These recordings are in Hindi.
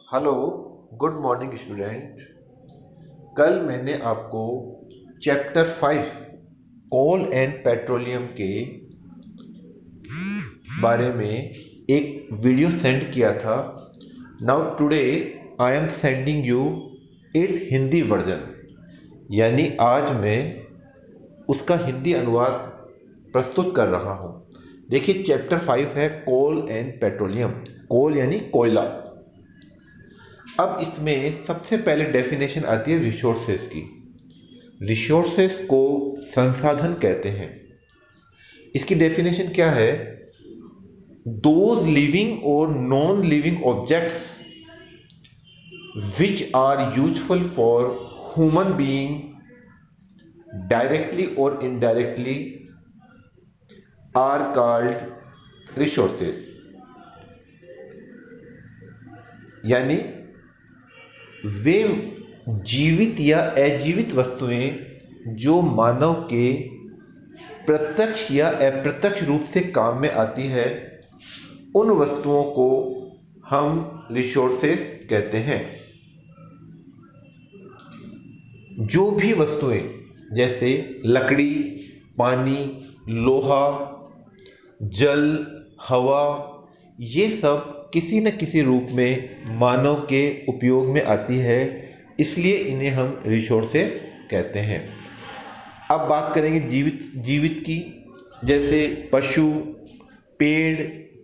Hello, good morning student. कल मैंने आपको चैप्टर 5 कोल एंड पेट्रोलियम के बारे में एक वीडियो सेंड किया था। Now today I am sending you it's Hindi version, यानी आज मैं उसका हिंदी अनुवाद प्रस्तुत कर रहा हूँ। देखिए, चैप्टर 5 है कोल एंड पेट्रोलियम। कोल यानी कोयला। अब इसमें सबसे पहले डेफिनेशन आती है रिसोर्सेज की। रिसोर्सेज को संसाधन कहते हैं। इसकी डेफिनेशन क्या है? दोज लिविंग और non living objects which are useful for human being directly और इनडायरेक्टली आर कॉल्ड रिसोर्सेज। यानी वे जीवित या अजीवित वस्तुएं जो मानव के प्रत्यक्ष या अप्रत्यक्ष रूप से काम में आती है, उन वस्तुओं को हम रिसोर्सेज कहते हैं। जो भी वस्तुएं जैसे लकड़ी, पानी, लोहा, जल, हवा, ये सब किसी न किसी रूप में मानव के उपयोग में आती है, इसलिए इन्हें हम रिसोर्सेज कहते हैं। अब बात करेंगे जीवित की। जैसे पशु, पेड़,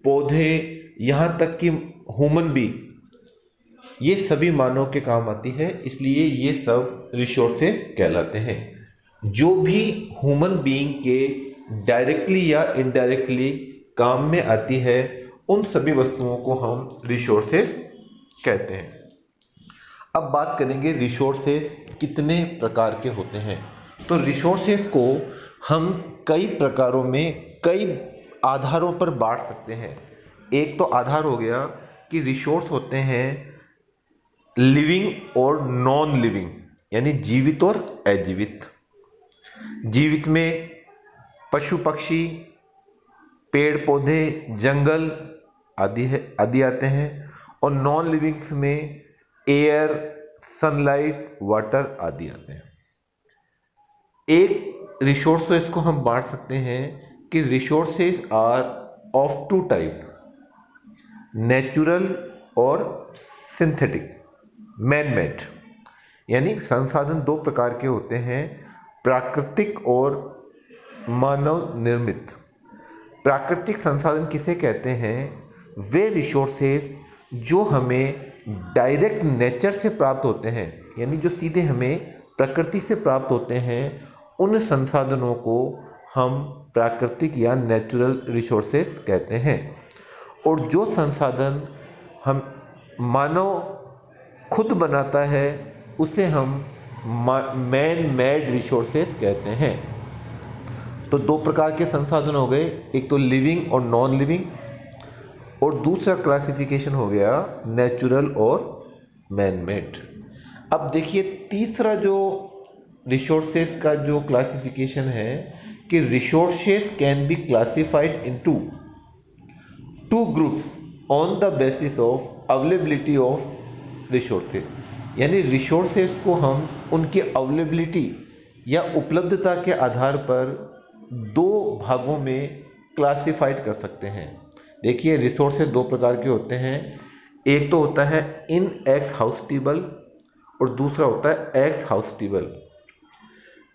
पौधे, यहाँ तक कि ह्यूमन भी, ये सभी मानव के काम आती है, इसलिए ये सब रिसोर्सेज कहलाते हैं। जो भी ह्यूमन बीइंग के डायरेक्टली या इनडायरेक्टली काम में आती है, उन सभी वस्तुओं को हम रिसोर्सेज कहते हैं। अब बात करेंगे रिसोर्सेज कितने प्रकार के होते हैं। तो रिसोर्सेज को हम कई प्रकारों में, कई आधारों पर बांट सकते हैं। एक तो आधार हो गया कि रिसोर्स होते हैं लिविंग और नॉन लिविंग, यानी जीवित और अजीवित। जीवित में पशु पक्षी, पेड़ पौधे, जंगल आदि आते हैं, और नॉन लिविंग्स में एयर, सनलाइट, वाटर आदि आते हैं। एक रिसोर्स तो इसको हम बांट सकते हैं कि resources are of two type, natural और सिंथेटिक, मैन मेड। यानी संसाधन दो प्रकार के होते हैं, प्राकृतिक और मानव निर्मित। प्राकृतिक संसाधन किसे कहते हैं? वे रिसोर्सेज जो हमें डायरेक्ट नेचर से प्राप्त होते हैं, यानी जो सीधे हमें प्रकृति से प्राप्त होते हैं, उन संसाधनों को हम प्राकृतिक या नेचुरल रिसोर्सेज कहते हैं। और जो संसाधन हम मानव खुद बनाता है, उसे हम मैन मेड रिसोर्सेज कहते हैं। तो दो प्रकार के संसाधन हो गए, एक तो लिविंग और नॉन लिविंग, और दूसरा क्लासिफिकेशन हो गया नेचुरल और मैन मेड। अब देखिए, तीसरा जो रिसोर्सेज का जो क्लासिफिकेशन है कि resources can be classified into two groups on the basis of availability of resources. यानी रिसोर्सेज को हम उनकी अवेलेबिलिटी या उपलब्धता के आधार पर दो भागों में क्लासिफाइड कर सकते हैं। देखिए, रिसोर्सेज दो प्रकार के होते हैं। एक तो होता है इन एक्स हाउसटेबल और दूसरा होता है एक्स हाउसटेबल।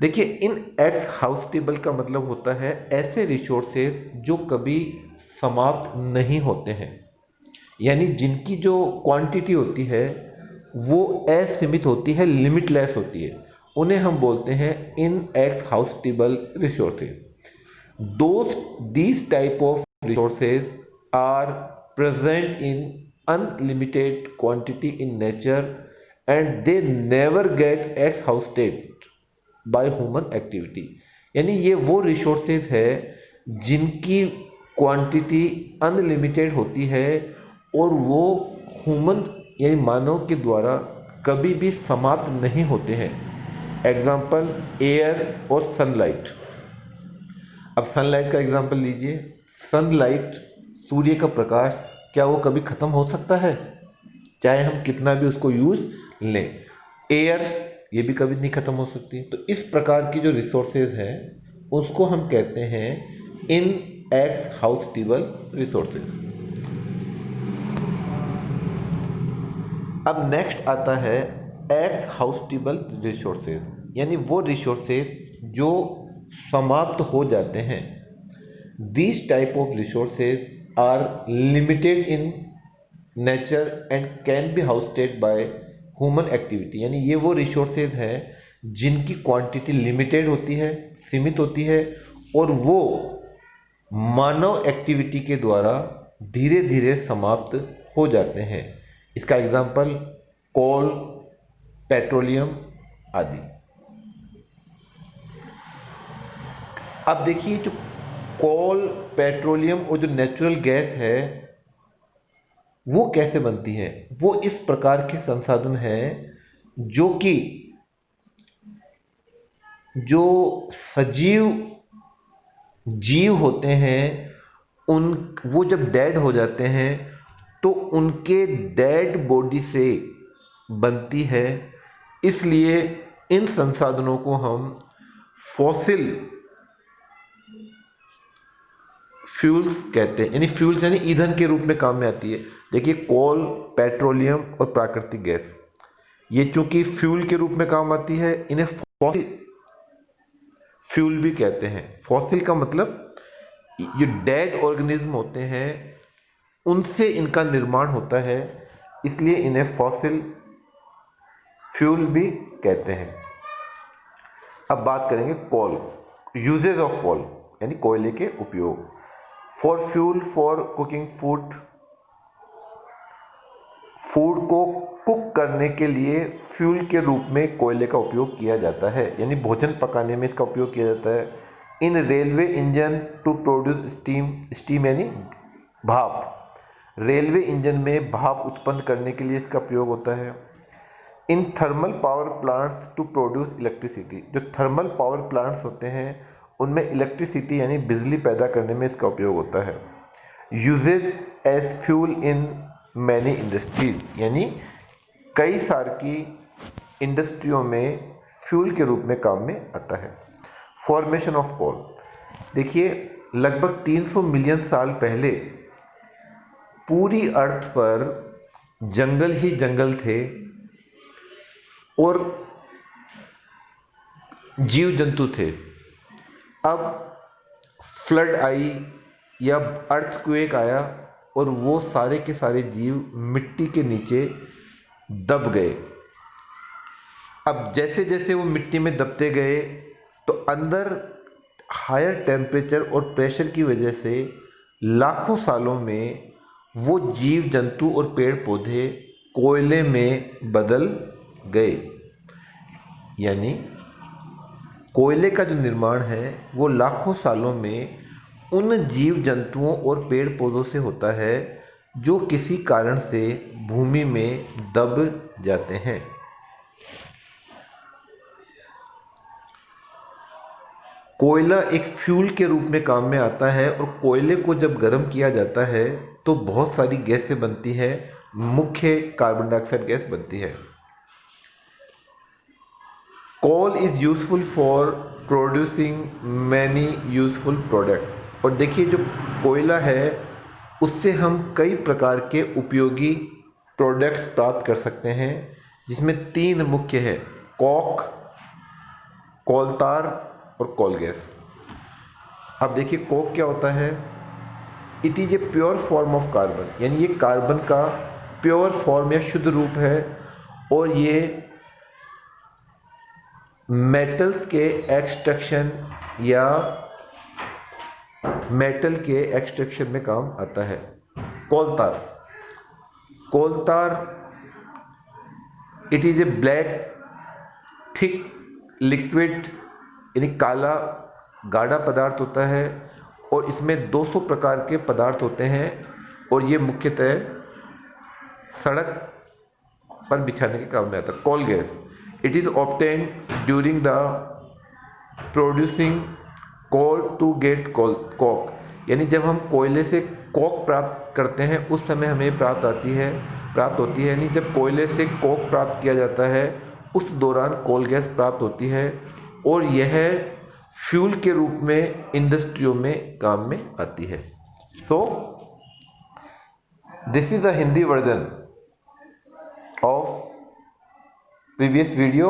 देखिए, इन एक्स हाउसटेबल का मतलब होता है ऐसे रिसोर्सेज जो कभी समाप्त नहीं होते हैं, यानी जिनकी जो क्वांटिटी होती है वो असीमित होती है, लिमिटलेस होती है, उन्हें हम बोलते हैं इन exhaustible resources. These type of resources are present in unlimited quantity in nature and they never get exhausted by human activity। यानी ये वो रिसोर्सेज है जिनकी क्वांटिटी अनलिमिटेड होती है और वो ह्यूमन यानी मानव के द्वारा कभी भी समाप्त नहीं होते हैं। एग्जाम्पल एयर और सनलाइट। अब सनलाइट का एग्जाम्पल लीजिए। सनलाइट, सूर्य का प्रकाश, क्या वो कभी ख़त्म हो सकता है? चाहे हम कितना भी उसको यूज लें। एयर, ये भी कभी नहीं खत्म हो सकती। तो इस प्रकार की जो रिसोर्सेज हैं उसको हम कहते हैं इन एक्स हाउसटेबल रिसोर्सेज। अब नेक्स्ट आता है एक्स हाउसटेबल रिसोर्सेज, यानी वो रिसोर्सेज जो समाप्त हो जाते हैं। These type of resources are limited in nature and can be exhausted by human activity, यानी ये वो रिसोर्सेज हैं जिनकी क्वांटिटी लिमिटेड होती है, सीमित होती है, और वो मानव एक्टिविटी के द्वारा धीरे धीरे समाप्त हो जाते हैं। इसका एग्जांपल कोल, पेट्रोलियम आदि। अब देखिए जो कोल, पेट्रोलियम और जो नेचुरल गैस है वो कैसे बनती है। वो इस प्रकार के संसाधन हैं जो कि जो सजीव जीव होते हैं उन वो जब डेड हो जाते हैं तो उनके डेड बॉडी से बनती है। इसलिए इन संसाधनों को हम फॉसिल फ्यूल्स कहते हैं, यानी फ्यूल्स यानी ईंधन के रूप में काम में आती है। देखिए कोल, पेट्रोलियम और प्राकृतिक गैस, ये चूंकि फ्यूल के रूप में काम आती है, इन्हें फॉसिल फ्यूल भी कहते हैं। फॉसिल का मतलब जो डेड ऑर्गेनिज्म होते हैं उनसे इनका निर्माण होता है, इसलिए इन्हें फॉसिल फ्यूल भी कहते हैं। अब बात करेंगे कोल, यूजेज ऑफ कोल, यानी कोयले के उपयोग। For fuel for cooking food, food को कुक करने के लिए फ्यूल के रूप में कोयले का उपयोग किया जाता है, यानी भोजन पकाने में इसका उपयोग किया जाता है। In railway engine to produce steam, steam यानी भाप, रेलवे इंजन में भाप उत्पन्न करने के लिए इसका प्रयोग होता है। In thermal power plants to produce electricity, जो थर्मल पावर प्लांट्स होते हैं उनमें इलेक्ट्रिसिटी यानी बिजली पैदा करने में इसका उपयोग होता है। Uses as fuel in many industries, यानी कई सार की इंडस्ट्रियों में फ्यूल के रूप में काम में आता है। फॉर्मेशन ऑफ कोल, देखिए लगभग 300 मिलियन साल पहले पूरी अर्थ पर जंगल ही जंगल थे और जीव जंतु थे। अब फ्लड आई या अर्थक्वेक आया और वो सारे के सारे जीव मिट्टी के नीचे दब गए। अब जैसे जैसे वो मिट्टी में दबते गए तो अंदर हायर टेम्परेचर और प्रेशर की वजह से लाखों सालों में वो जीव जंतु और पेड़ पौधे कोयले में बदल गए। यानी कोयले का जो निर्माण है वो लाखों सालों में उन जीव जंतुओं और पेड़ पौधों से होता है जो किसी कारण से भूमि में दब जाते हैं। कोयला एक फ्यूल के रूप में काम में आता है और कोयले को जब गर्म किया जाता है तो बहुत सारी गैसें बनती है, मुख्य कार्बन डाइऑक्साइड गैस बनती है। Coal is useful for producing many useful products, और देखिए जो कोयला है उससे हम कई प्रकार के उपयोगी प्रोडक्ट्स प्राप्त कर सकते हैं, जिसमें 3 मुख्य है, कोक, कोलतार और कोल गैस। अब देखिए कोक क्या होता है। It is a pure form of carbon, यानी ये कार्बन का प्योर फॉर्म या शुद्ध रूप है और ये मेटल्स के एक्सट्रैक्शन या मेटल के एक्सट्रैक्शन में काम आता है। कोलतार, कोलतार it is a black thick liquid, यानी काला गाढ़ा पदार्थ होता है और इसमें 200 प्रकार के पदार्थ होते हैं और ये मुख्यतः सड़क पर बिछाने के काम में आता है। Coal gas, it is obtained during the producing coal to get coke, यानी जब हम कोयले से कोक प्राप्त करते हैं उस समय हमें प्राप्त आती है प्राप्त होती है, यानी जब कोयले से कोक प्राप्त किया जाता है उस दौरान कोल गैस प्राप्त होती है और यह फ्यूल के रूप में इंडस्ट्रियों में काम में आती है। So this is the Hindi version of previous video